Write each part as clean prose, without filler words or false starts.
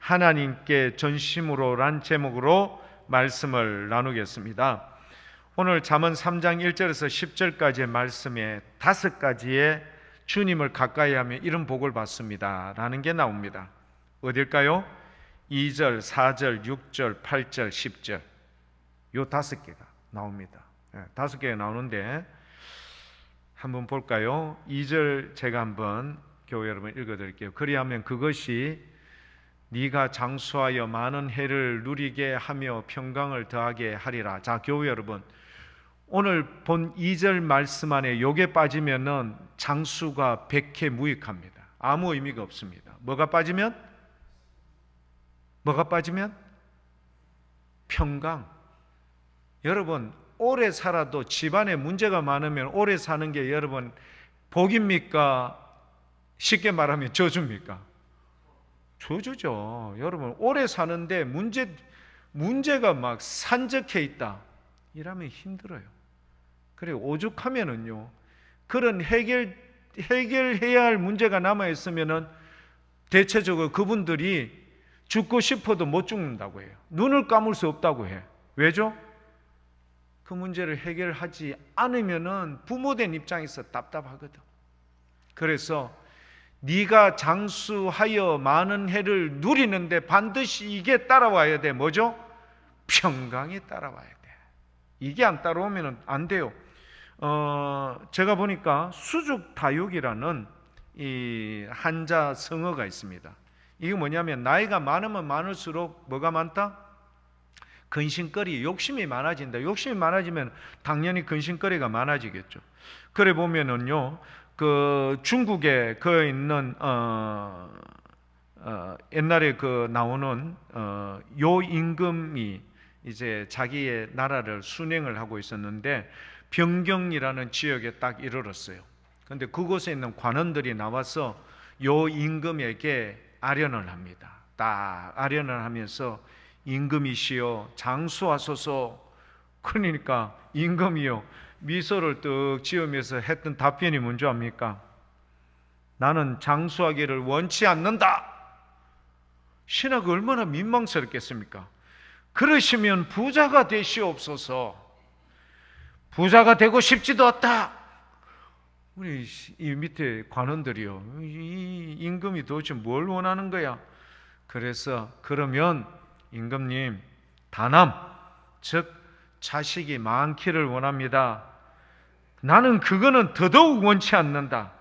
하나님께 전심으로란 제목으로 말씀을 나누겠습니다. 오늘 잠언 3장 1절에서 10절까지의 말씀에 5가지의 주님을 가까이 하면 이런 복을 받습니다 라는 게 나옵니다. 어딜까요? 2절, 4절, 6절, 8절, 10절 요 5개가 나옵니다. 5개가 나오는데 한번 볼까요? 2절 제가 한번 교회 여러분 읽어드릴게요. 그리하면 그것이 네가 장수하여 많은 해를 누리게 하며 평강을 더하게 하리라. 자, 교회 여러분, 오늘 본 2절 말씀 안에 요게 빠지면은 장수가 100해 무익합니다. 아무 의미가 없습니다. 뭐가 빠지면? 평강. 여러분, 오래 살아도 집안에 문제가 많으면 오래 사는 게 여러분 복입니까? 쉽게 말하면 저주입니까? 저주죠. 여러분, 오래 사는데 문제가 막 산적해 있다 이러면 힘들어요. 그리고 오죽하면은요, 그런 해결해야 할 문제가 남아 있으면은 대체적으로 그분들이 죽고 싶어도 못 죽는다고 해요. 눈을 감을 수 없다고 해. 왜죠? 그 문제를 해결하지 않으면은 부모된 입장에서 답답하거든. 그래서 네가 장수하여 많은 해를 누리는데 반드시 이게 따라와야 돼. 뭐죠? 평강이 따라와야 돼. 이게 안 따라오면 안 돼요. 제가 보니까 수죽다육이라는 이 한자 성어가 있습니다. 이게 뭐냐면 나이가 많으면 많을수록 뭐가 많다? 근심거리, 욕심이 많아진다. 욕심이 많아지면 당연히 근심거리가 많아지겠죠. 그래 보면은요, 그 중국에 그 있는 옛날에 그 나오는 요 임금이 이제 자기의 나라를 순행을 하고 있었는데 병경이라는 지역에 딱 이르렀어요. 그런데 그곳에 있는 관원들이 나와서 요 임금에게 아련을 합니다. 딱 아련을 하면서 임금이시여 장수하소서. 그러니까 임금이요 미소를 떡 지으면서 했던 답변이 뭔지 압니까? 나는 장수하기를 원치 않는다. 신하가 얼마나 민망스럽겠습니까? 그러시면 부자가 되시옵소서. 부자가 되고 싶지도 않다. 우리 이 밑에 관원들이요, 이 임금이 도대체 뭘 원하는 거야? 그래서 그러면 임금님, 다남, 즉 자식이 많기를 원합니다. 나는 그거는 더더욱 원치 않는다.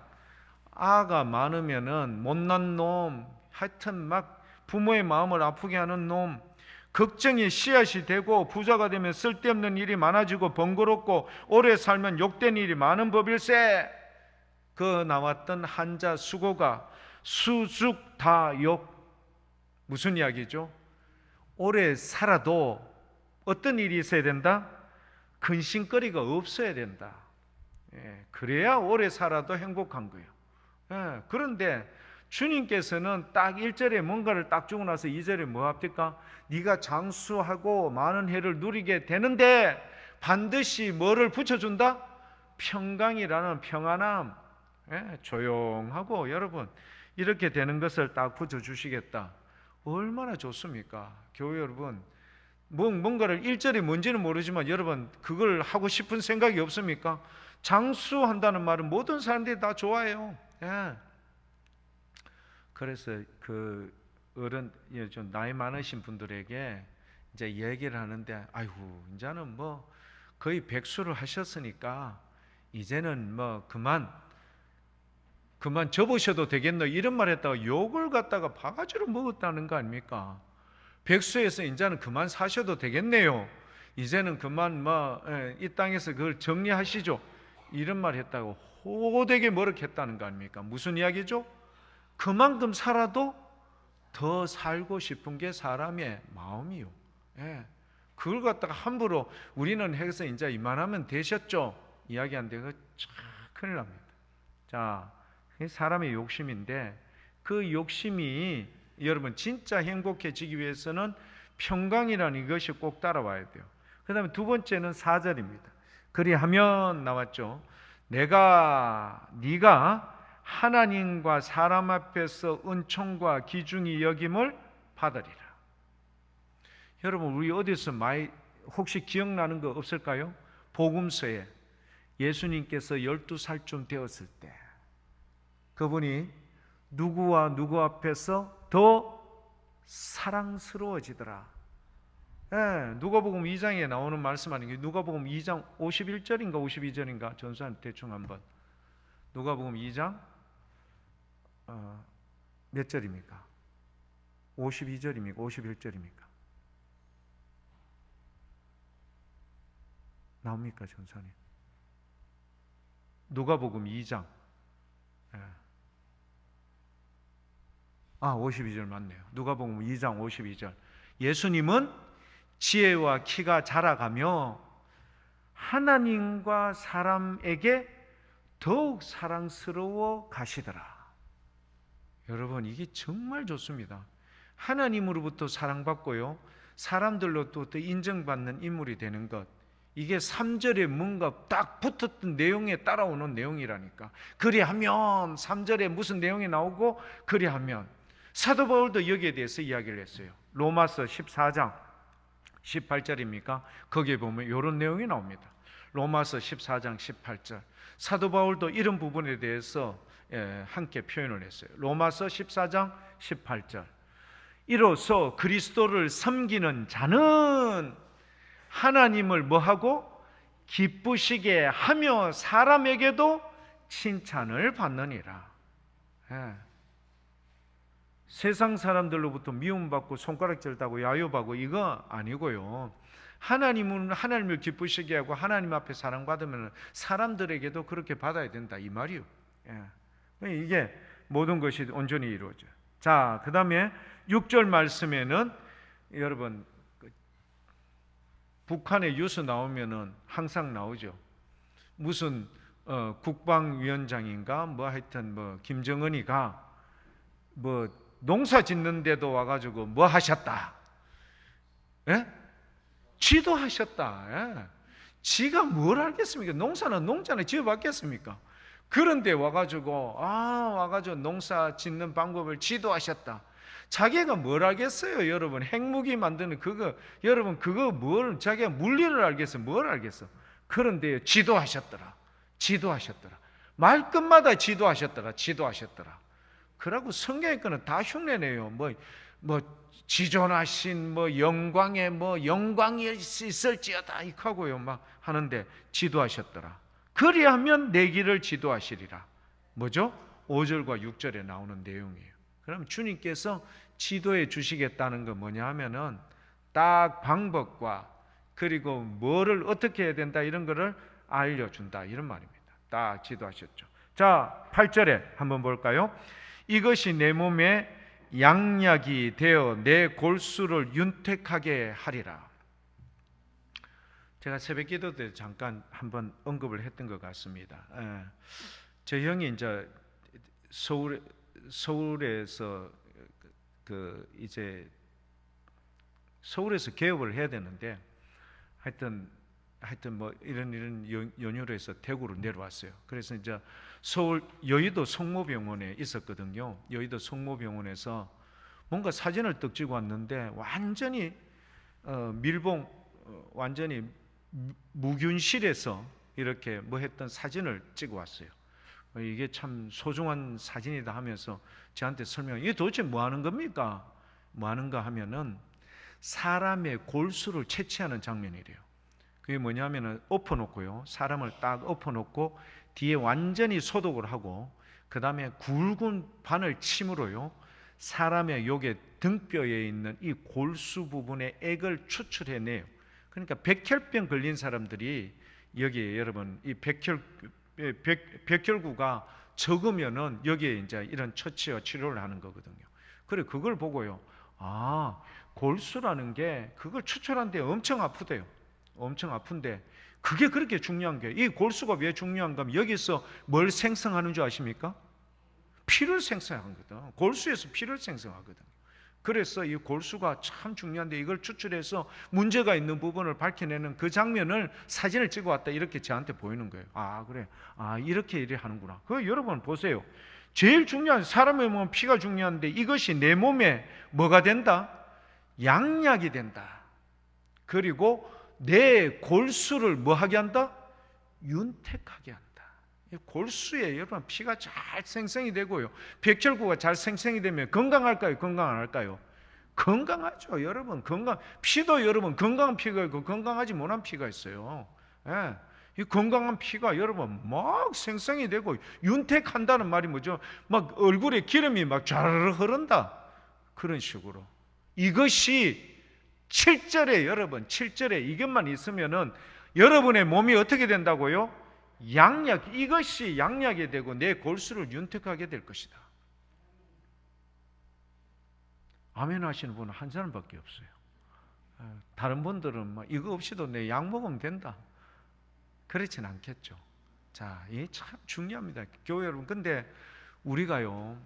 아가 많으면은 못난 놈, 하여튼 막 부모의 마음을 아프게 하는 놈, 걱정이 씨앗이 되고 부자가 되면 쓸데없는 일이 많아지고 번거롭고 오래 살면 욕된 일이 많은 법일세. 그 나왔던 한자 수고가 수죽다욕. 무슨 이야기죠? 오래 살아도 어떤 일이 있어야 된다? 근심거리가 없어야 된다. 그래야 오래 살아도 행복한 거예요. 그런데 주님께서는 딱 1절에 뭔가를 딱 주고 나서 2절에 뭐 합니까? 네가 장수하고 많은 해를 누리게 되는데 반드시 뭐를 붙여준다? 평강이라는 평안함. 조용하고 여러분 이렇게 되는 것을 딱 붙여주시겠다. 얼마나 좋습니까? 교회 여러분, 뭔가를 1절이 뭔지는 모르지만 여러분 그걸 하고 싶은 생각이 없습니까? 장수한다는 말은 모든 사람들이 다 좋아해요. 그래서 그 어른, 좀 나이 많으신 분들에게 이제 얘기를 하는데, 아이고 이제는 뭐 거의 백수를 하셨으니까 이제는 뭐 그만 접으셔도 되겠노 이런 말 했다가 욕을 갖다가 바가지로 먹었다는 거 아닙니까? 백수에서 이제는 그만 사셔도 되겠네요. 이제는 그만 이 땅에서 그걸 정리하시죠. 이런 말 했다고 호되게 머쓱했다는 거 아닙니까? 무슨 이야기죠? 그만큼 살아도 더 살고 싶은 게 사람의 마음이요. 그걸 갖다가 함부로 우리는 해서 이제 이만하면 되셨죠? 이야기한데 그거 참 큰일 납니다. 자, 사람의 욕심인데 그 욕심이 여러분 진짜 행복해지기 위해서는 평강이라는 이것이 꼭 따라와야 돼요. 그 다음에 두 번째는 4절입니다. 그리하면 나왔죠. 네가 하나님과 사람 앞에서 은총과 기중이 여김을 받으리라. 여러분, 우리 어디서 많이 혹시 기억나는 거 없을까요? 복음서에 예수님께서 12살쯤 되었을 때 그분이 누구와 누구 앞에서 더 사랑스러워지더라. 누가복음 2장에 나오는 말씀 아닌가요? 누가복음 2장 51절인가 52절인가? 전수한 대충 한번. 누가복음 2장 몇 절입니까? 52절입니까? 51절입니까? 나옵니까, 전사님? 누가복음 2장 52절 맞네요. 누가복음 2장 52절. 예수님은 지혜와 키가 자라가며 하나님과 사람에게 더욱 사랑스러워 가시더라. 여러분, 이게 정말 좋습니다. 하나님으로부터 사랑받고요, 사람들로부터 또 인정받는 인물이 되는 것, 이게 3절에 뭔가 딱 붙었던 내용에 따라오는 내용이라니까. 그리하면 3절에 무슨 내용이 나오고, 그리하면 사도 바울도 여기에 대해서 이야기를 했어요. 로마서 14장 18절입니까? 거기에 보면 이런 내용이 나옵니다. 로마서 14장 18절. 사도 바울도 이런 부분에 대해서 함께 표현을 했어요. 로마서 14장 18절. 이로써 그리스도를 섬기는 자는 하나님을 뭐하고? 기쁘시게 하며 사람에게도 칭찬을 받느니라. 세상 사람들로부터 미움받고 손가락질 따고 야유받고 이거 아니고요, 하나님은 하나님을 기쁘시게 하고 하나님 앞에 사랑받으면 사람들에게도 그렇게 받아야 된다, 이 말이요. 이게 모든 것이 온전히 이루어져요. 자, 그 다음에 6절 말씀에는 여러분, 북한의 뉴스 나오면은 항상 나오죠. 무슨 국방위원장인가 뭐 하여튼 뭐 김정은이가 뭐 농사 짓는데도 와가지고 뭐 하셨다? 지도하셨다. 지가 뭘 알겠습니까? 농사는 농자는 지어봤겠습니까? 그런데 와가지고 농사 짓는 방법을 지도하셨다. 자기가 뭘 알겠어요, 여러분? 핵무기 만드는 그거, 여러분 그거 뭘, 자기가 물리를 알겠어, 뭘 알겠어? 그런데 지도하셨더라. 말끝마다 지도하셨더라. 그러고 성경의 거는 다 흉내내요. 뭐 지존하신 뭐 영광에 뭐 영광이 있을지어다 이하고요 막 하는데 지도하셨더라. 그리하면 내 길을 지도하시리라. 뭐죠? 5절과 6절에 나오는 내용이에요. 그럼 주님께서 지도해 주시겠다는 건 뭐냐 하면은 딱 방법과 그리고 뭐를 어떻게 해야 된다 이런 거를 알려준다 이런 말입니다. 딱 지도하셨죠. 자, 8절에 한번 볼까요? 이것이 내 몸에 양약이 되어 내 골수를 윤택하게 하리라. 제가 새벽 기도 때 잠깐 한번 언급을 했던 것 같습니다. 저 형이 이제 서울에서 이제 서울에서 개업을 해야 되는데 하여튼 뭐 이런 연유로 해서 대구로 내려왔어요. 그래서 이제 서울 여의도 성모병원에 있었거든요. 여의도 성모병원에서 뭔가 사진을 떡 찍어 왔는데 완전히 밀봉, 완전히 무균실에서 이렇게 뭐 했던 사진을 찍어 왔어요. 이게 참 소중한 사진이다 하면서 저한테 이게 도대체 뭐 하는 겁니까? 뭐 하는가 하면은 사람의 골수를 채취하는 장면이래요. 그게 뭐냐면은 엎어놓고요, 사람을 딱 엎어놓고 뒤에 완전히 소독을 하고 그 다음에 굵은 바늘 침으로요 사람의 요게 등뼈에 있는 이 골수 부분의 액을 추출해내요. 그러니까 백혈병 걸린 사람들이 여기에 여러분 이 백혈구가 적으면은 여기에 이제 이런 처치와 치료를 하는 거거든요. 그래 그걸 보고요, 골수라는 게 그걸 추출하는데 엄청 아프대요. 엄청 아픈데 그게 그렇게 중요한 게, 이 골수가 왜 중요한가 하면 여기서 뭘 생성하는 줄 아십니까? 피를 생성하거든. 골수에서 피를 생성하거든요. 그래서 이 골수가 참 중요한데 이걸 추출해서 문제가 있는 부분을 밝혀내는 그 장면을 사진을 찍어 왔다 이렇게 저한테 보이는 거예요. 그래, 이렇게 하는구나. 그 여러분 보세요. 제일 중요한, 사람의 몸은 피가 중요한데 이것이 내 몸에 뭐가 된다? 양약이 된다. 그리고 내 골수를 뭐 하게 한다? 윤택하게 한다. 골수에 여러분 피가 잘 생성이 되고요, 백혈구가 잘 생성이 되면 건강할까요? 건강 안 할까요? 건강하죠. 여러분 피도 여러분 건강한 피가 있고 건강하지 못한 피가 있어요. 예. 이 건강한 피가 여러분 막 생성이 되고 윤택한다는 말이 뭐죠? 막 얼굴에 기름이 막 잘 흐른다, 그런 식으로. 이것이 7절에 여러분 7절에 이것만 있으면은 여러분의 몸이 어떻게 된다고요? 양약, 이것이 양약이 되고 내 골수를 윤택하게 될 것이다. 아멘 하시는 분은 한 사람밖에 없어요. 다른 분들은 막 이거 없이도 내 약 먹으면 된다, 그렇진 않겠죠. 자, 이게 참 중요합니다, 교회 여러분. 근데 우리가요,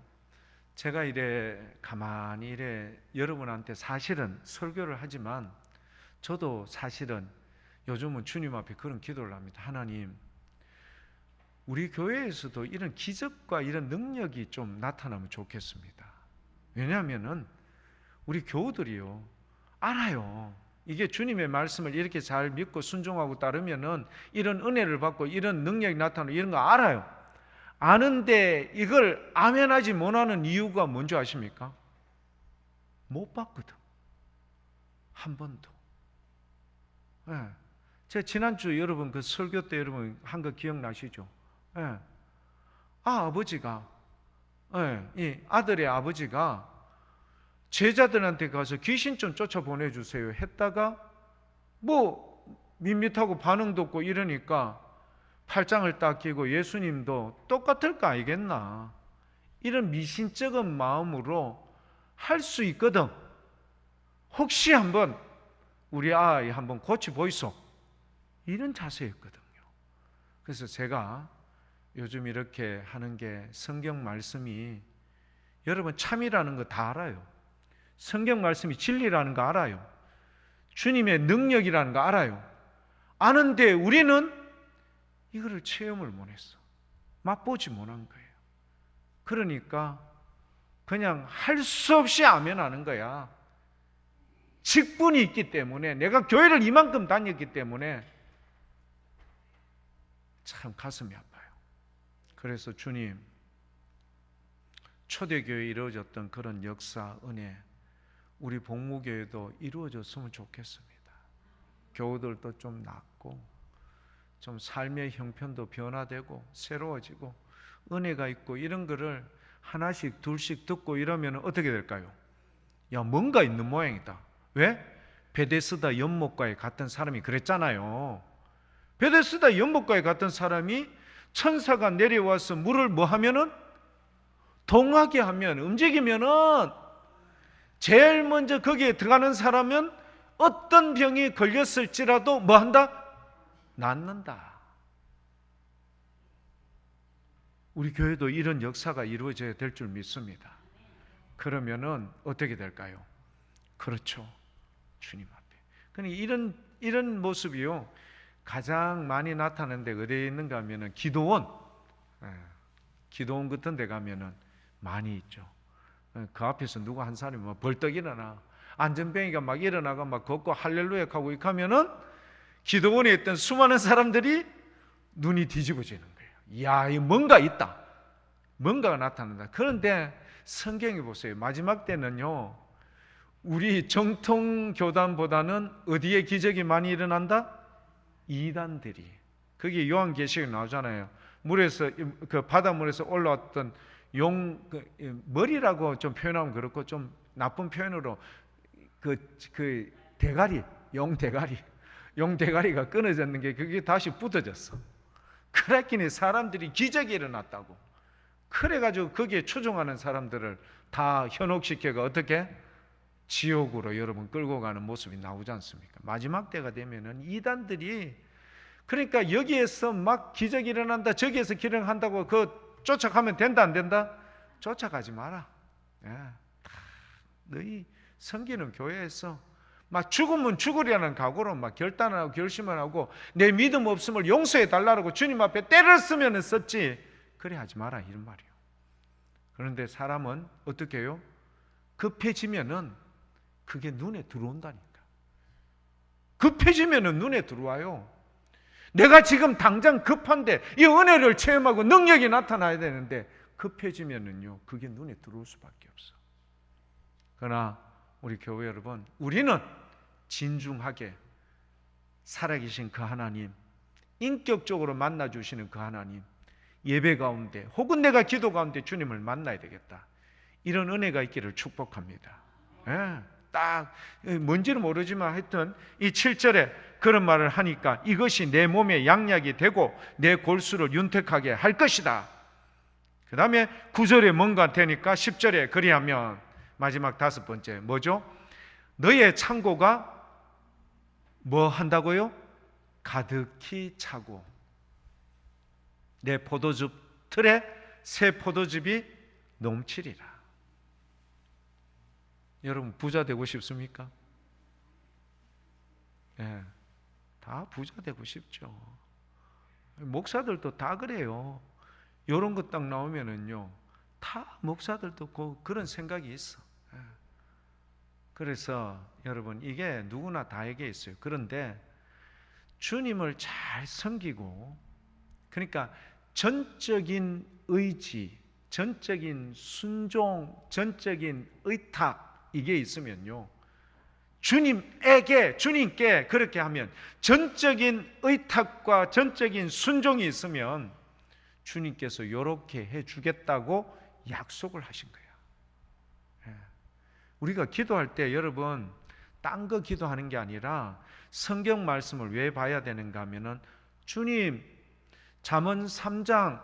제가 이래 가만히 이래 여러분한테 사실은 설교를 하지만 저도 사실은 요즘은 주님 앞에 그런 기도를 합니다. 하나님, 우리 교회에서도 이런 기적과 이런 능력이 좀 나타나면 좋겠습니다. 왜냐하면은 우리 교우들이요 알아요. 이게 주님의 말씀을 이렇게 잘 믿고 순종하고 따르면은 이런 은혜를 받고 이런 능력이 나타나고 이런 거 알아요. 아는데 이걸 아멘하지 못하는 이유가 뭔지 아십니까? 못 봤거든, 한 번도. 예. 제가 지난주 여러분 그 설교 때 여러분 한 거 기억나시죠? 예. 아버지가, 이 아들의 아버지가 제자들한테 가서 귀신 좀 쫓아 보내주세요 했다가 뭐 밋밋하고 반응도 없고 이러니까 팔짱을 딱 끼고 예수님도 똑같을 거 알겠나, 이런 미신적인 마음으로 할 수 있거든. 혹시 한번 우리 아이 한번 고치 보이소, 이런 자세였거든요. 그래서 제가 요즘 이렇게 하는 게, 성경 말씀이 여러분 참이라는 거 다 알아요. 성경 말씀이 진리라는 거 알아요. 주님의 능력이라는 거 알아요. 아는데 우리는 이거를 체험을 못했어. 맛보지 못한 거예요. 그러니까 그냥 할 수 없이 아멘 하는 거야. 직분이 있기 때문에, 내가 교회를 이만큼 다녔기 때문에 참 가슴이 아파요. 그래서 주님, 초대교회에 이루어졌던 그런 역사, 은혜, 우리 복무교회도 이루어졌으면 좋겠습니다. 교우들도 좀 낫고 좀 삶의 형편도 변화되고 새로워지고 은혜가 있고, 이런 거를 하나씩 둘씩 듣고 이러면 어떻게 될까요? 야, 뭔가 있는 모양이다. 왜? 베데스다 연못가에 갔던 사람이 그랬잖아요. 베데스다 연못가에 갔던 사람이 천사가 내려와서 물을 뭐 하면은, 동하게 하면, 움직이면은 제일 먼저 거기에 들어가는 사람은 어떤 병이 걸렸을지라도 뭐 한다? 낫는다. 우리 교회도 이런 역사가 이루어져야 될 줄 믿습니다. 그러면은 어떻게 될까요? 그렇죠, 주님 앞에. 그러니까 이런 모습이요 가장 많이 나타나는 데 어디에 있는가 하면은 기도원 같은 데 가면은 많이 있죠. 그 앞에서 누구 한 사람이 막 벌떡 일어나, 안전병이가 막 일어나가 막 걷고 할렐루야 하고 이렇게 하면은 기도원에 있던 수많은 사람들이 눈이 뒤집어지는 거예요. 이야, 이 뭔가 있다, 뭔가가 나타난다. 그런데 성경에 보세요. 마지막 때는요, 우리 정통 교단보다는 어디에 기적이 많이 일어난다? 이단들이. 그게 요한계시록에 나오잖아요. 물에서, 그 바닷물에서 올라왔던 머리라고 좀 표현하면 그렇고, 좀 나쁜 표현으로 그 대가리, 용 대가리가 끊어졌는 게 그게 다시 붙어졌어. 그랬더니 사람들이 기적이 일어났다고. 그래가지고 거기에 추종하는 사람들을 다 현혹시켜가 어떻게? 지옥으로 여러분 끌고 가는 모습이 나오지 않습니까? 마지막 때가 되면은 이단들이, 그러니까 여기에서 막 기적이 일어난다, 저기에서 기적한다고 그 쫓아가면 된다 안 된다? 쫓아가지 마라. 너희 섬기는 교회에서 막 죽으면 죽으려는 각오로 막 결단을 하고 결심을 하고 내 믿음 없음을 용서해 달라고 주님 앞에 때를 쓰면 썼지, 그래 하지 마라, 이런 말이에요. 그런데 사람은 어떻게 해요? 급해지면은 그게 눈에 들어온다니까. 급해지면은 눈에 들어와요. 내가 지금 당장 급한데 이 은혜를 체험하고 능력이 나타나야 되는데 급해지면은요, 그게 눈에 들어올 수밖에 없어. 그러나 우리 교회 여러분, 우리는 진중하게 살아계신 그 하나님, 인격적으로 만나주시는 그 하나님, 예배 가운데 혹은 내가 기도 가운데 주님을 만나야 되겠다, 이런 은혜가 있기를 축복합니다. 예, 딱 뭔지는 모르지만 하여튼 이 7절에 그런 말을 하니까 이것이 내 몸에 양약이 되고 내 골수를 윤택하게 할 것이다. 그 다음에 9절에 뭔가 되니까 10절에 그리하면 마지막 5번째 뭐죠? 너의 창고가 뭐 한다고요? 가득히 차고 내 포도즙 틀에 새 포도즙이 넘치리라. 여러분 부자 되고 싶습니까? 예, 다 부자 되고 싶죠. 목사들도 다 그래요. 이런 거 딱 나오면은요, 다 목사들도 그런 생각이 있어. 예. 그래서 여러분 이게 누구나 다에게 있어요. 그런데 주님을 잘 섬기고, 그러니까 전적인 의지, 전적인 순종, 전적인 의탁, 이게 있으면요, 주님께 그렇게 하면, 전적인 의탁과 전적인 순종이 있으면 주님께서 이렇게 해주겠다고 약속을 하신 거예요. 우리가 기도할 때 여러분 딴 거 기도하는 게 아니라 성경 말씀을 왜 봐야 되는가 하면은, 주님 잠언 3장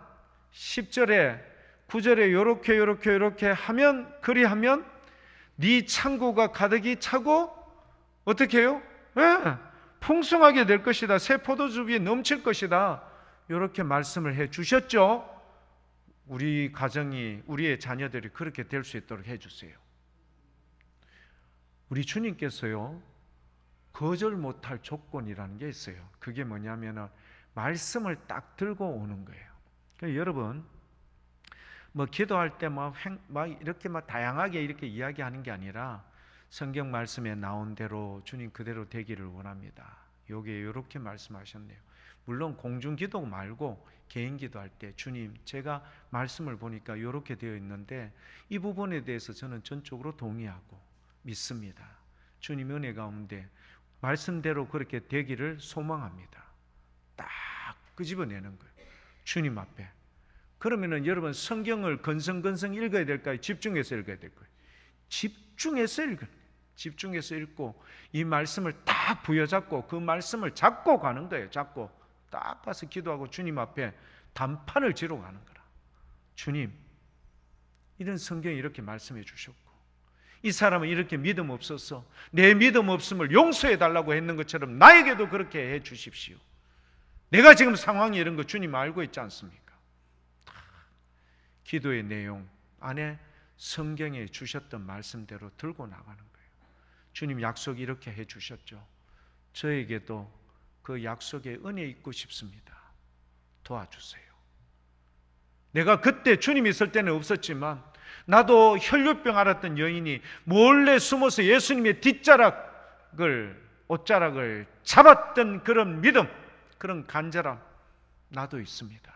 10절에 9절에 요렇게 하면, 그리하면 네 창고가 가득히 차고 어떻게 해요? 네, 풍성하게 될 것이다. 새 포도즙이 넘칠 것이다. 이렇게 말씀을 해 주셨죠. 우리 가정이, 우리의 자녀들이 그렇게 될 수 있도록 해 주세요. 우리 주님께서요, 거절 못할 조건이라는 게 있어요. 그게 뭐냐면은 말씀을 딱 들고 오는 거예요. 그러니까 여러분 뭐 기도할 때 막 이렇게 막 다양하게 이렇게 이야기하는 게 아니라 성경 말씀에 나온 대로 주님 그대로 되기를 원합니다. 여기에 이렇게 말씀하셨네요. 물론 공중 기도 말고 개인 기도할 때, 주님 제가 말씀을 보니까 이렇게 되어 있는데 이 부분에 대해서 저는 전적으로 동의하고 믿습니다. 주님 은혜 가운데 말씀대로 그렇게 되기를 소망합니다. 딱 끄집어내는 거예요, 주님 앞에. 그러면은 여러분 성경을 건성건성 읽어야 될까요? 집중해서 읽어야 될까요? 집중해서 읽고 이 말씀을 딱 부여잡고 그 말씀을 잡고 가는 거예요. 잡고 딱 가서 기도하고 주님 앞에 단판을 지러 가는 거라. 주님, 이런 성경이 이렇게 말씀해 주셨고 이 사람은 이렇게 믿음 없어서 내 믿음 없음을 용서해 달라고 했는 것처럼 나에게도 그렇게 해 주십시오. 내가 지금 상황이 이런 거 주님 알고 있지 않습니까? 기도의 내용 안에 성경에 주셨던 말씀대로 들고 나가는 거예요. 주님 약속 이렇게 해 주셨죠. 저에게도 그 약속에 은혜 있고 싶습니다. 도와주세요. 내가 그때 주님 있을 때는 없었지만 나도 혈류병 앓았던 여인이 몰래 숨어서 예수님의 옷자락을 잡았던 그런 믿음, 그런 간절함 나도 있습니다.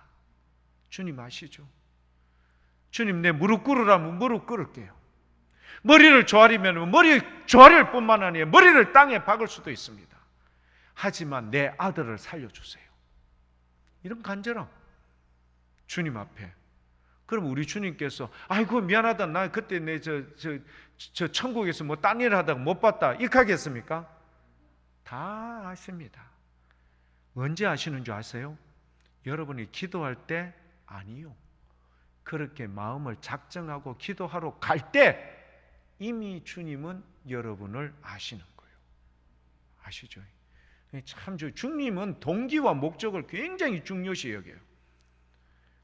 주님 아시죠? 주님 내 무릎 꿇으라면 무릎 꿇을게요. 머리를 조아리면 머리 조아릴 뿐만 아니라 머리를 땅에 박을 수도 있습니다. 하지만 내 아들을 살려주세요. 이런 간절함 주님 앞에. 그럼 우리 주님께서 아이고 미안하다, 나 그때 내 저 천국에서 뭐 딴 일 하다가 못 봤다, 이렇게 하겠습니까? 다 아십니다. 언제 아시는 줄 아세요? 여러분이 기도할 때 아니요, 그렇게 마음을 작정하고 기도하러 갈 때 이미 주님은 여러분을 아시는 거예요. 아시죠? 참 주님은 동기와 목적을 굉장히 중요시 여겨요.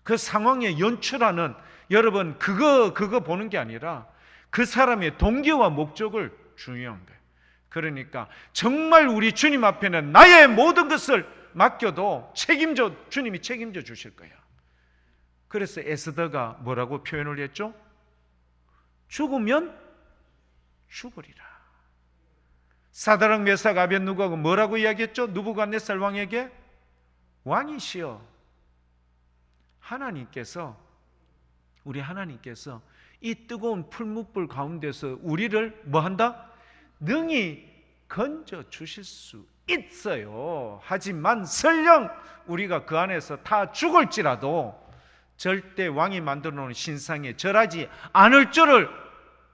그 상황에 연출하는, 여러분 그거 보는 게 아니라 그 사람의 동기와 목적을 중요한 거예요. 그러니까 정말 우리 주님 앞에는 나의 모든 것을 맡겨도 주님이 책임져 주실 거야. 그래서 에스더가 뭐라고 표현을 했죠? 죽으면 죽으리라. 사드락 메삭 아벳느고가 뭐라고 이야기했죠? 느부갓네살 왕에게 왕이시여, 우리 하나님께서 이 뜨거운 풀무불 가운데서 우리를 뭐한다? 능히 건져 주실 수 있어요. 하지만 설령 우리가 그 안에서 다 죽을지라도 절대 왕이 만들어 놓은 신상에 절하지 않을 줄을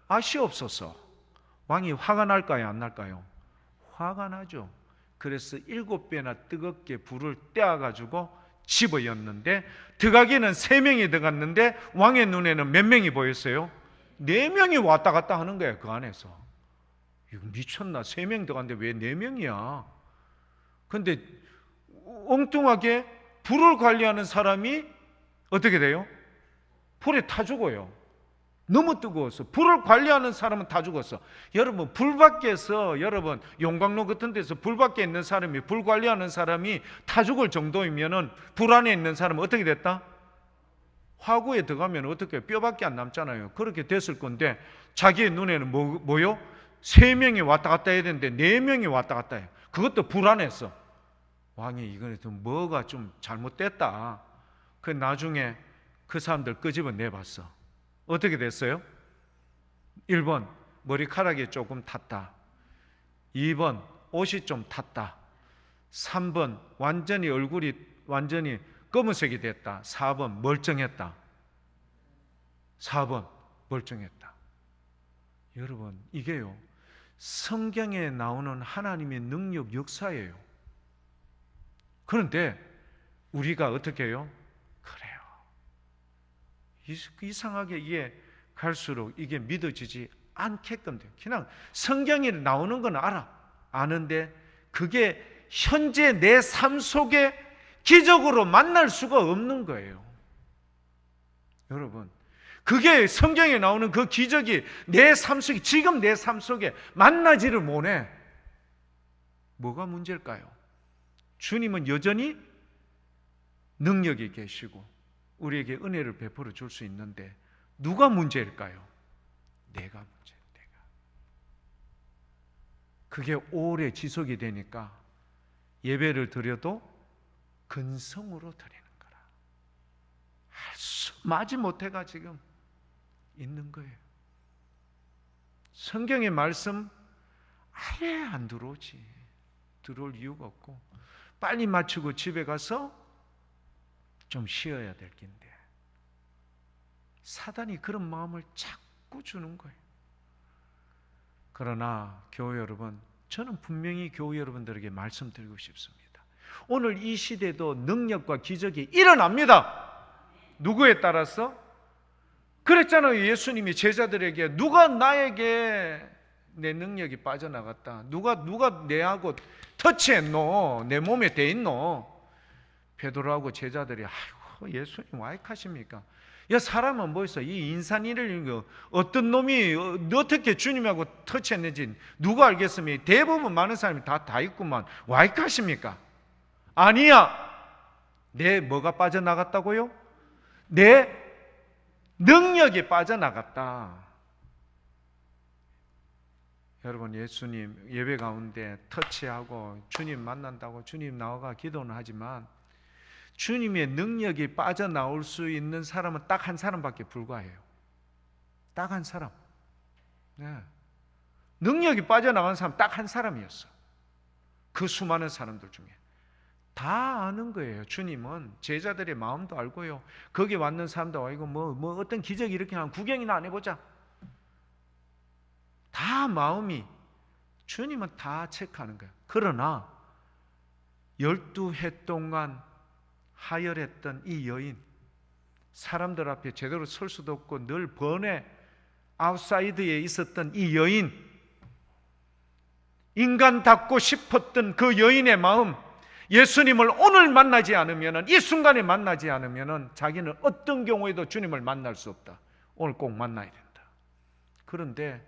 아시옵소서. 왕이 화가 날까요? 안 날까요? 화가 나죠. 그래서 7배나 뜨겁게 불을 떼어가지고 집어였는데, 들어가기는 3명이 들어갔는데 왕의 눈에는 몇 명이 보였어요? 4명이 왔다 갔다 하는 거예요. 그 안에서. 이거 미쳤나? 3명 들어갔는데 왜 4명이야? 근데 엉뚱하게 불을 관리하는 사람이 어떻게 돼요? 불에 타 죽어요. 너무 뜨거워서. 불을 관리하는 사람은 다 죽었어. 여러분, 불 밖에서, 여러분 용광로 같은 데서 불 밖에 있는 사람이, 불 관리하는 사람이 타 죽을 정도이면은 불 안에 있는 사람은 어떻게 됐다? 화구에 들어가면 어떻게 뼈밖에 안 남잖아요. 그렇게 됐을 건데 자기의 눈에는 뭐요? 3명이 왔다 갔다 해야 되는데 4명이 왔다 갔다 해요. 그것도 불 안에서. 왕이 이거는 좀 뭐가 좀 잘못됐다. 그 나중에 그 사람들 끄집어 내봤어. 어떻게 됐어요? 1번 머리카락이 조금 탔다. 2번 옷이 좀 탔다. 3번 완전히 얼굴이 완전히 검은색이 됐다. 4번 멀쩡했다. 4번 멀쩡했다. 여러분, 이게요 성경에 나오는 하나님의 능력 역사예요. 그런데 우리가 어떻게 해요? 그래요, 이상하게 이게 갈수록 이게 믿어지지 않게끔 돼요. 그냥 성경에 나오는 건 아는데 그게 현재 내 삶 속에 기적으로 만날 수가 없는 거예요. 여러분, 그게 성경에 나오는 그 기적이 내 삶 속에, 지금 내 삶 속에 만나지를 못해. 뭐가 문제일까요? 주님은 여전히 능력이 계시고 우리에게 은혜를 베풀어 줄 수 있는데 누가 문제일까요? 내가 문제예요. 내가. 그게 오래 지속이 되니까 예배를 드려도 근성으로 드리는 거라. 마지 못해가 지금 있는 거예요. 성경의 말씀 아예 안 들어오지. 들어올 이유가 없고 빨리 마치고 집에 가서 좀 쉬어야 될 긴데 사단이 그런 마음을 자꾸 주는 거예요. 그러나 교회 여러분, 저는 분명히 교회 여러분들에게 말씀드리고 싶습니다. 오늘 이 시대도 능력과 기적이 일어납니다. 누구에 따라서? 그랬잖아요. 예수님이 제자들에게 누가 나에게 내 능력이 빠져나갔다, 누가 내하고 터치했노, 내 몸에 대 있노? 베드로하고 제자들이 아이고 예수님 와이카십니까? 야, 사람은 뭐 있어? 이 인산이를 어떤 놈이 어떻게 주님하고 터치했는지 누가 알겠습니까? 대부분 많은 사람이 다 있구만. 와이카십니까? 아니야. 내 뭐가 빠져나갔다고요? 내 능력이 빠져나갔다. 여러분, 예수님 예배 가운데 터치하고 주님 만난다고 주님 나와가 기도는 하지만 주님의 능력이 빠져나올 수 있는 사람은 딱 한 사람밖에 불과해요. 딱 한 사람. 네. 능력이 빠져나간 사람 딱 한 사람이었어. 그 수많은 사람들 중에. 다 아는 거예요. 주님은 제자들의 마음도 알고요. 거기 왔는 사람도 이거 뭐 어떤 기적이 이렇게 하면 구경이나 안 해보자. 다 마음이, 주님은 다 체크하는 거예요. 그러나 12해 동안 하혈했던 이 여인, 사람들 앞에 제대로 설 수도 없고 늘 번외 아웃사이드에 있었던 이 여인, 인간답고 싶었던 그 여인의 마음, 예수님을 오늘 만나지 않으면, 이 순간에 만나지 않으면 자기는 어떤 경우에도 주님을 만날 수 없다. 오늘 꼭 만나야 된다. 그런데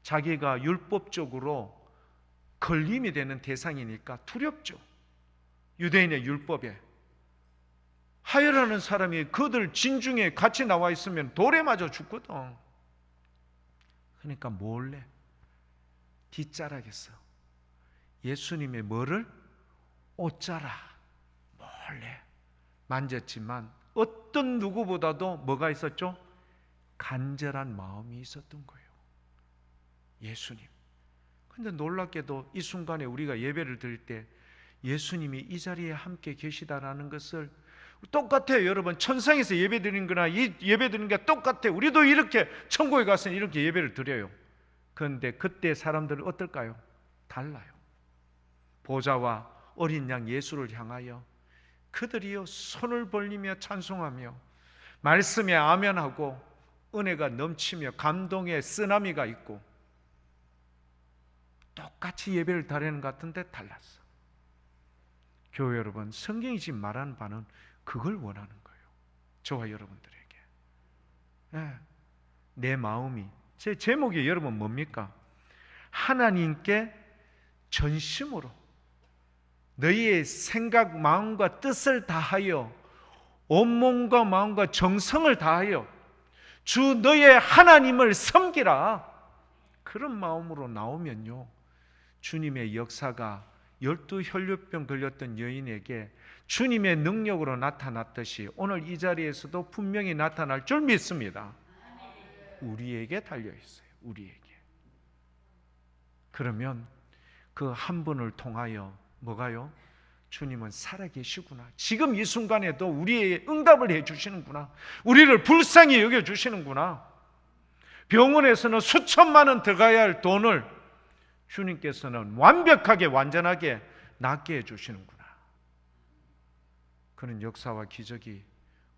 자기가 율법적으로 걸림이 되는 대상이니까 두렵죠. 유대인의 율법에 하혈하는 사람이 그들 진중에 같이 나와 있으면 돌에 맞아 죽거든. 그러니까 몰래 뒷자락에서 예수님의 뭐를? 옷자락 몰래 만졌지만 어떤 누구보다도 뭐가 있었죠? 간절한 마음이 있었던 거예요. 예수님. 근데 놀랍게도 이 순간에 우리가 예배를 드릴 때 예수님이 이 자리에 함께 계시다라는 것을 똑같아요. 여러분, 천상에서 예배 드리는 거나 이 예배 드리는 게 똑같아요. 우리도 이렇게 천국에 가서 이렇게 예배를 드려요. 그런데 그때 사람들은 어떨까요? 달라요. 보좌와 어린 양 예수를 향하여 그들이요 손을 벌리며 찬송하며 말씀에 아멘하고 은혜가 넘치며 감동의 쓰나미가 있고 똑같이 예배를 드리는 것 같은데 달랐어. 교회 여러분, 성경이 지금 말하는 바는 그걸 원하는 거예요. 저와 여러분들에게. 내 마음이, 제 제목이 여러분 뭡니까? 하나님께 전심으로 너희의 생각, 마음과 뜻을 다하여 온몸과 마음과 정성을 다하여 주 너의 하나님을 섬기라. 그런 마음으로 나오면요, 주님의 역사가 12혈류병 걸렸던 여인에게 주님의 능력으로 나타났듯이 오늘 이 자리에서도 분명히 나타날 줄 믿습니다. 우리에게 달려있어요. 우리에게. 그러면 그 한 분을 통하여 뭐가요? 주님은 살아계시구나. 지금 이 순간에도 우리의 응답을 해주시는구나. 우리를 불쌍히 여겨주시는구나. 병원에서는 수천만 원 들어가야 할 돈을 주님께서는 완벽하게 완전하게 낫게 해주시는구나. 그런 역사와 기적이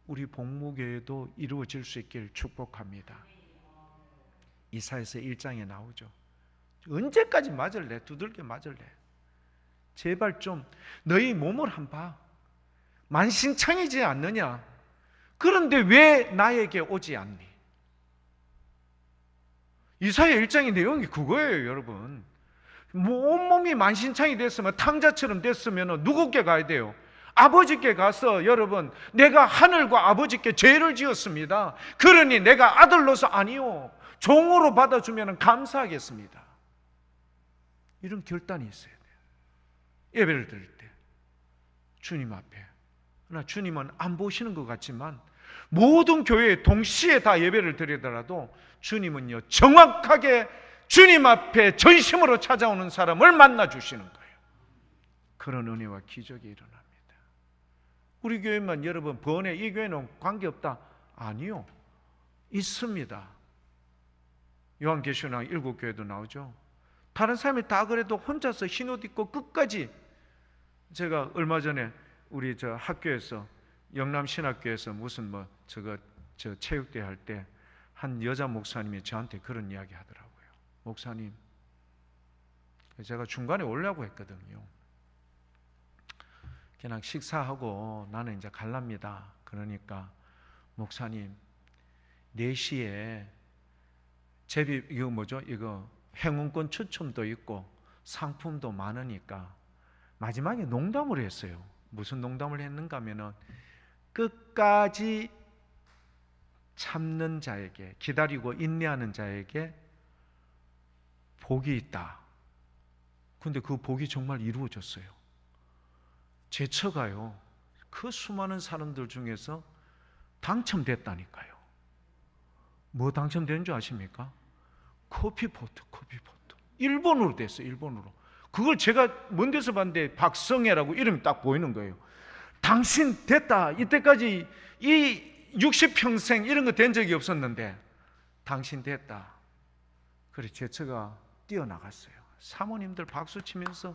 우리 복무교회도 이루어질 수 있길 축복합니다. 이사야서 1장에 나오죠. 언제까지 맞을래? 두들겨 맞을래? 제발 좀 너희 몸을 한번 봐. 만신창이지 않느냐? 그런데 왜 나에게 오지 않니? 이사야 1장의 내용이 그거예요, 여러분. 온몸이 만신창이 됐으면, 탕자처럼 됐으면 누구께 가야 돼요? 아버지께 가서, 여러분, 내가 하늘과 아버지께 죄를 지었습니다. 그러니 내가 아들로서 아니요, 종으로 받아주면 감사하겠습니다. 이런 결단이 있어야 돼요. 예배를 드릴 때 주님 앞에. 그러나 주님은 안 보시는 것 같지만 모든 교회에 동시에 다 예배를 드리더라도 주님은요, 정확하게 주님 앞에 전심으로 찾아오는 사람을 만나주시는 거예요. 그런 은혜와 기적이 일어납니다. 우리 교회만 여러분 번에 이 교회는 관계없다? 아니요, 있습니다. 요한계시록 7교회도 나오죠. 다른 사람이 다 그래도 혼자서 흰옷 입고 끝까지, 제가 얼마 전에 우리 저 학교에서 영남신학교에서 무슨 저 체육대회 할 때 한 여자 목사님이 저한테 그런 이야기 하더라고요. 목사님, 제가 중간에 오려고 했거든요. 그냥 식사하고 나는 이제 갈랍니다. 그러니까 목사님 4시에 제비 이거 뭐죠? 이거 행운권 추첨도 있고 상품도 많으니까 마지막에 농담을 했어요. 무슨 농담을 했는가 하면은 끝까지 참는 자에게, 기다리고 인내하는 자에게 복이 있다. 근데 그 복이 정말 이루어졌어요. 제 처가요, 그 수많은 사람들 중에서 당첨됐다니까요. 뭐 당첨된 줄 아십니까? 커피포트. 일본어로 됐어요. 일본어로. 그걸 제가 먼 데서 봤는데 박성애라고 이름이 딱 보이는 거예요. 당신 됐다. 이때까지 이 60평생 이런 거 된 적이 없었는데 당신 됐다. 그래 제 처가 뛰어나갔어요. 사모님들 박수 치면서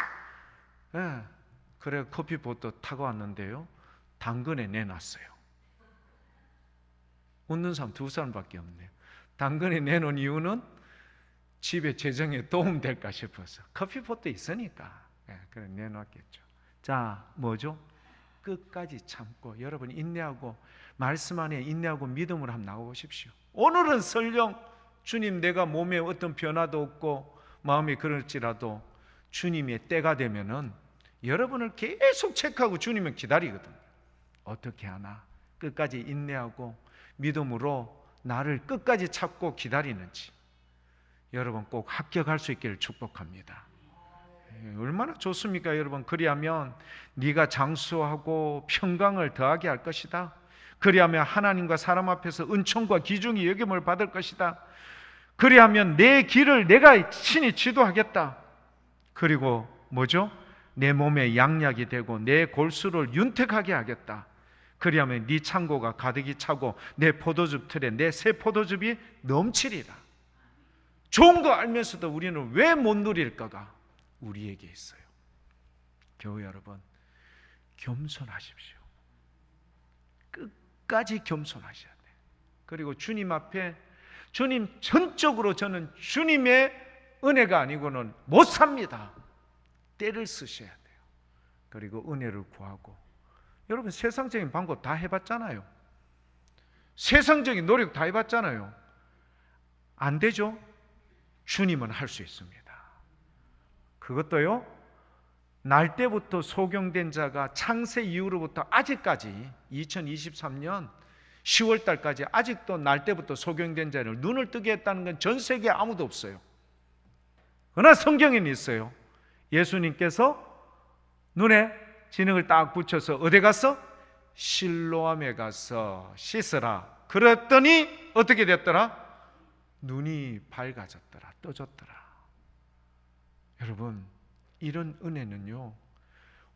그래 커피포트 타고 왔는데요, 당근에 내놨어요. 웃는 사람 2사람밖에 없네요. 당근에 내놓은 이유는 집에 재정에 도움 될까 싶어서. 커피포트 있으니까 그래 내놨겠죠. 자, 뭐죠? 끝까지 참고 여러분 인내하고 말씀 안에 인내하고 믿음으로 한번 나가보십시오. 오늘은 설령 주님 내가 몸에 어떤 변화도 없고 마음이 그럴지라도 주님의 때가 되면은 여러분을 계속 체크하고 주님은 기다리거든요. 어떻게 하나? 끝까지 인내하고 믿음으로 나를 끝까지 찾고 기다리는지. 여러분 꼭 합격할 수 있기를 축복합니다. 얼마나 좋습니까 여러분? 그리하면 네가 장수하고 평강을 더하게 할 것이다. 그리하면 하나님과 사람 앞에서 은총과 기중이 여김을 받을 것이다. 그리하면 내 길을 내가 친히 지도하겠다. 그리고 뭐죠? 내 몸에 양약이 되고 내 골수를 윤택하게 하겠다. 그리하면 네 창고가 가득히 차고 내 포도즙 틀에 내 새 포도즙이 넘치리라. 좋은 거 알면서도 우리는 왜 못 누릴까가 우리에게 있어요. 교회 여러분, 겸손하십시오. 끝까지 겸손하셔야 돼요. 그리고 주님 앞에, 주님 전적으로 저는 주님의 은혜가 아니고는 못 삽니다. 때를 쓰셔야 돼요. 그리고 은혜를 구하고. 여러분 세상적인 방법 다 해봤잖아요. 세상적인 노력 다 해봤잖아요. 안 되죠? 주님은 할 수 있습니다. 그것도요, 날 때부터 소경된 자가 창세 이후로부터 아직까지 2023년 10월 달까지 아직도 날 때부터 소경된 자를 눈을 뜨게 했다는 건 전 세계에 아무도 없어요. 그러나 성경에는 있어요. 예수님께서 눈에 진흙을 딱 붙여서 어디 가서? 실로암에 가서 씻으라. 그랬더니 어떻게 됐더라? 눈이 밝아졌더라. 떠졌더라. 여러분, 이런 은혜는요,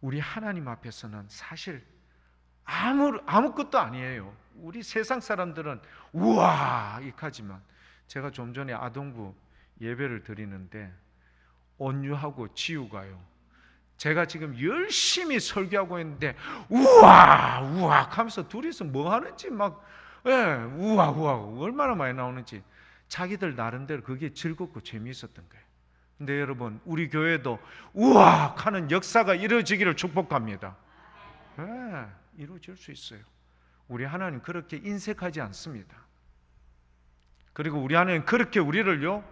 우리 하나님 앞에서는 사실 아무것도 아니에요. 우리 세상 사람들은 우와 이하지만, 제가 좀 전에 아동부 예배를 드리는데 온유하고 지우가요, 제가 지금 열심히 설교하고 있는데 우와 우와 하면서 둘이서 뭐 하는지 막 우와 우와 얼마나 많이 나오는지 자기들 나름대로 그게 즐겁고 재미있었던 거예요. 근데 여러분, 우리 교회도 우와 하는 역사가 이루어지기를 축복합니다. 이루어질 수 있어요. 우리 하나님 그렇게 인색하지 않습니다. 그리고 우리 하나님 그렇게 우리를요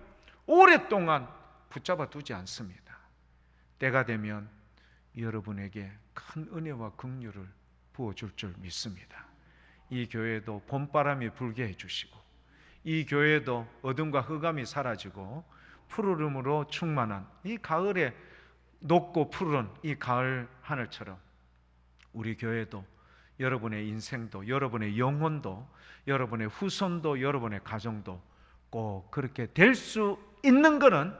오랫동안 붙잡아 두지 않습니다. 때가 되면 여러분에게 큰 은혜와 긍휼을 부어줄 줄 믿습니다. 이 교회도 봄바람이 불게 해주시고, 이 교회도 어둠과 흑암이 사라지고 푸르름으로 충만한 이 가을에 높고 푸른 이 가을 하늘처럼 우리 교회도, 여러분의 인생도, 여러분의 영혼도, 여러분의 후손도, 여러분의 가정도 꼭 그렇게 될 수 있는 것은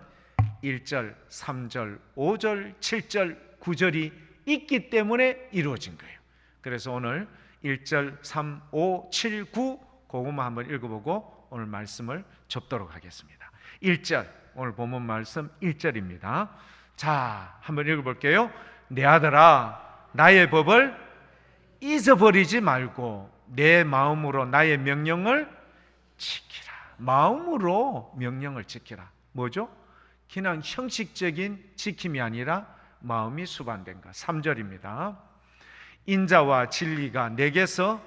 1절, 3절, 5절, 7절, 9절이 있기 때문에 이루어진 거예요. 그래서 오늘 1절, 3, 5, 7, 9 그것만 한번 읽어보고 오늘 말씀을 접도록 하겠습니다. 1절, 오늘 본문 말씀 1절입니다. 자, 한번 읽어볼게요. 내 아들아, 나의 법을 잊어버리지 말고 내 마음으로 나의 명령을 지키라. 마음으로 명령을 지키라. 뭐죠? 그냥 형식적인 지킴이 아니라 마음이 수반된 것. 3절입니다. 인자와 진리가 내게서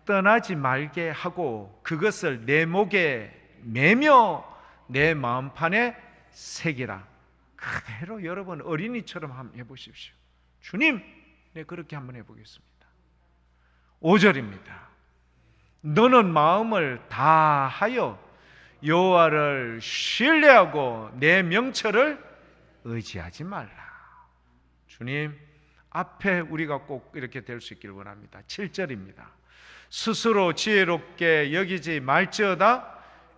떠나지 말게 하고 그것을 내 목에 매며 내 마음판에 새기라. 그대로 여러분 어린이처럼 한번 해보십시오. 주님, 네 그렇게 한번 해보겠습니다. 5절입니다. 너는 마음을 다하여 여호와를 신뢰하고 내 명철을 의지하지 말라. 주님 앞에 우리가 꼭 이렇게 될 수 있기를 원합니다. 7절입니다. 스스로 지혜롭게 여기지 말지어다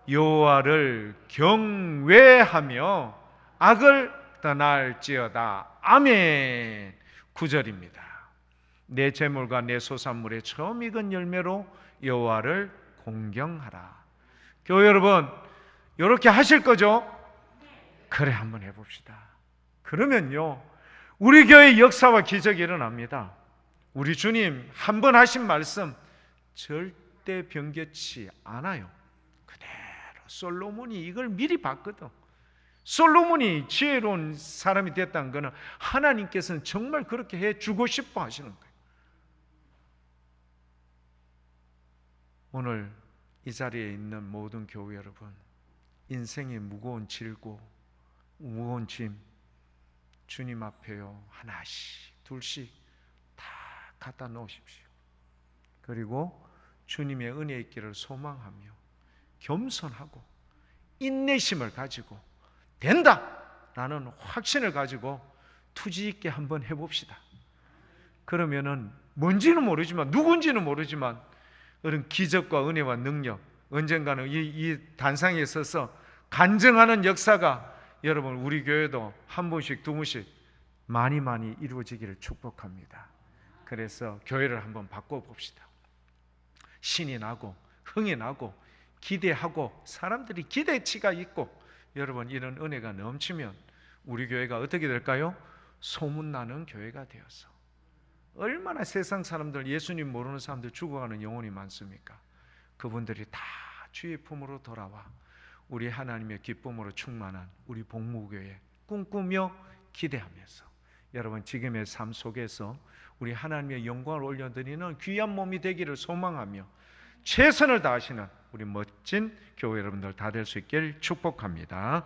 여호와를 경외하며 악을 떠날지어다. 아멘. 9절입니다. 내 재물과 내 소산물의 처음 익은 열매로 여호와를 공경하라. 교회 여러분, 이렇게 하실 거죠? 그래, 한번 해봅시다. 그러면요 우리 교회 역사와 기적이 일어납니다. 우리 주님 한 번 하신 말씀 절대 변개치 않아요. 그대로 솔로몬이 이걸 미리 봤거든. 솔로몬이 지혜로운 사람이 됐다는 것은 하나님께서는 정말 그렇게 해주고 싶어 하시는 거예요. 오늘 이 자리에 있는 모든 교회 여러분, 인생의 무거운 질고 무거운 짐 주님 앞에요 하나씩 둘씩 다 갖다 놓으십시오. 그리고 주님의 은혜 있기를 소망하며 겸손하고 인내심을 가지고 된다라는 확신을 가지고 투지 있게 한번 해봅시다. 그러면은 뭔지는 모르지만, 누군지는 모르지만 그런 기적과 은혜와 능력, 언젠가는 이 단상에 있어서 간증하는 역사가 여러분 우리 교회도 한 분씩 두 분씩 많이 이루어지기를 축복합니다. 그래서 교회를 한번 바꿔봅시다. 신이 나고 흥이 나고 기대하고 사람들이 기대치가 있고 여러분 이런 은혜가 넘치면 우리 교회가 어떻게 될까요? 소문나는 교회가 되어서 얼마나 세상 사람들, 예수님 모르는 사람들 죽어가는 영혼이 많습니까? 그분들이 다 주의 품으로 돌아와 우리 하나님의 기쁨으로 충만한 우리 복무교회 꿈꾸며 기대하면서 여러분 지금의 삶 속에서 우리 하나님의 영광을 올려드리는 귀한 몸이 되기를 소망하며 최선을 다하시는 우리 멋진 교회 여러분들 다 될 수 있길 축복합니다.